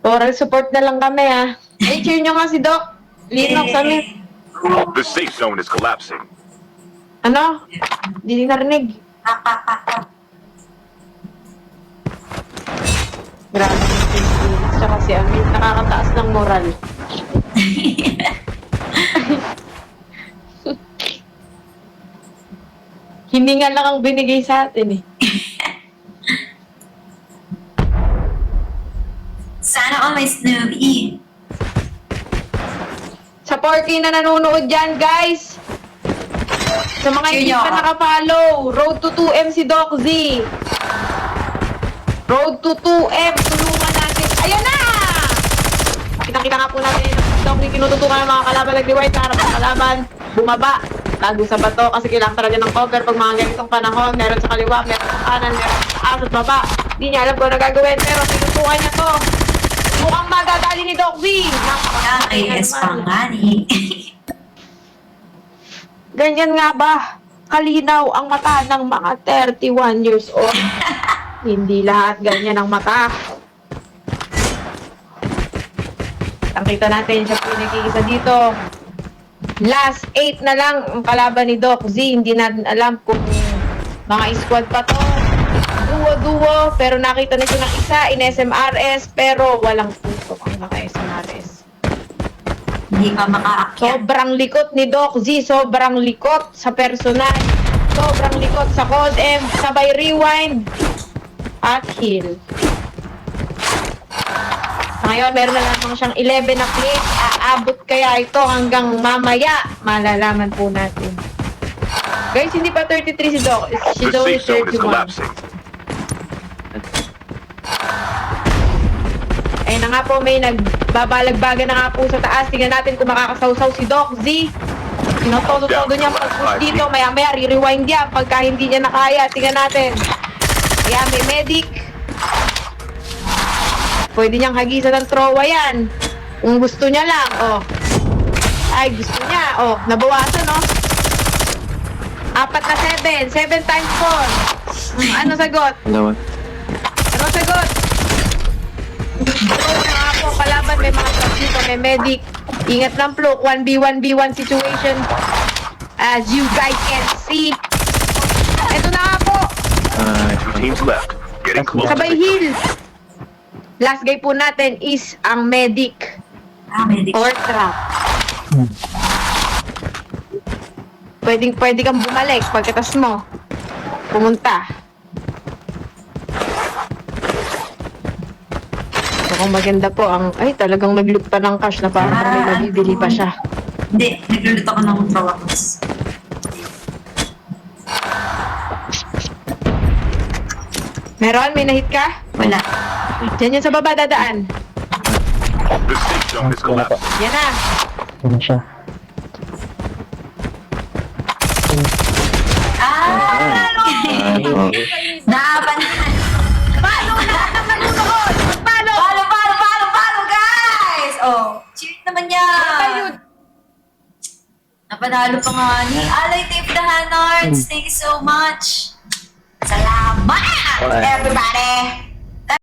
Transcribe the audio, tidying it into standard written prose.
Moral support na lang kami, ah. Ay, cheer nyo nga si Doc. Linok sa amin. The safe zone is collapsing. Ano? Hindi narinig. Grabe yung Philippines. Tsaka si Amit, nakakataas ng moral. Hindi nga lang ang binigay sa atin eh. Sana all may Snoopy. Sa 4K na nanonood dyan, guys. Sa mga hindi Cheer nyo pa ako. nakapollow, Road to 2M si Doc Z. Road to 2M, tulungan natin. Ayan na! Kitang-kita nga po natin yung Doc yung tinututukan ng mga kalaban nag-rewind para mga kalaban bumaba. Tago sa bato kasi kailangan talaga ng cover pag mga ganitong panahon. Meron sa kaliwa, meron sa kanan, meron sa taas at baba. Hindi niya alam kung ano gagawin pero tinutukan niya to. Mukhang magagali ni Doc Z. KS Pangani. Ganyan nga ba? Kalinaw ang mata ng mga 31 years old. Hindi lahat ganyan ang mata. Nakita natin siya pinag-iisa dito. Last 8 na lang ang kalaban ni Doc Z. Hindi natin alam kung mga squad pa to. Duo-duo. Pero nakita na siya ng isa in SMRS. Pero walang puso ang mga SMRS. Hindi ka makaakyat. Sobrang likot ni Doc Z, sobrang likot sa personal, sobrang likot sa Cold M, sabay rewind at heal. Ngayon, meron na lamang siyang 11 na click. Aabot kaya ito hanggang mamaya? Malalaman po natin. Guys, hindi pa 33 si Doc. She's The only safe zone is 31. collapsing. Ayun na nga po, may nagbabalagbaga na nga po sa taas. Tingnan natin kung makakasawsaw si Doc Z. Tinotodo-todo niya pag-push dito. Maya-maya, re-rewind niya pagka hindi niya nakaya. Tingnan natin. Ayan, may medic. Pwede niyang hagisan ng trowa yan. Kung gusto niya lang, oh. Ay, gusto niya, oh. Nabawasan, oh. 4 na 7. 7 times 4. Ano sagot? Dalawa. Ano sagot? So, nga po, kalaban, may mga trucks dito, may medic. Ingat lang, Fluke. 1v1v1 situation. As you guys can see. Ito na nga po. Two teams left. Getting close. Sabay heal. Last guy po natin is ang medic Medic. or trap. Pwede kang bumalik pagkatas mo. Pumunta. So, kung maganda po ang... Ay, talagang nag-loot pa ng cash na parang may nabibili pa siya. Hindi, nagluluto ako ng trawakas. Meron? May nahit ka? Wala. Diyan yun sa baba dadaan. The safe zone is collapsing. Yan na. Ano siya? Naaban. Paano lahat ng nanonood? Paano? Follow, guys! Oh, cheer naman yan. Napanalo pa nga ni Alay Dave the Hanards. Thank you so much. Salamat, everybody!